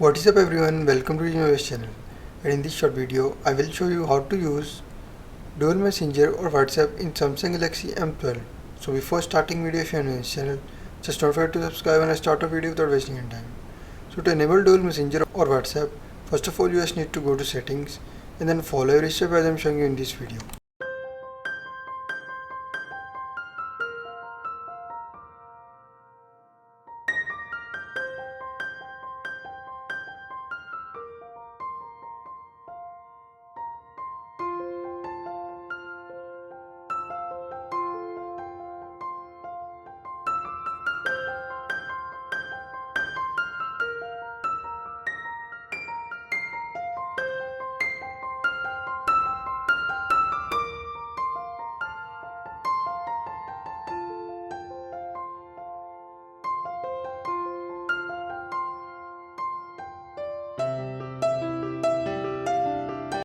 What is up everyone, welcome to my channel, and in this short video I will show you how to use dual messenger or WhatsApp in Samsung Galaxy M12. So before starting video, if you are new to this channel, just don't forget to subscribe and start a video without wasting any time. So to enable dual messenger or WhatsApp, first of all you just need to go to settings and then follow every step as I am showing you in this video.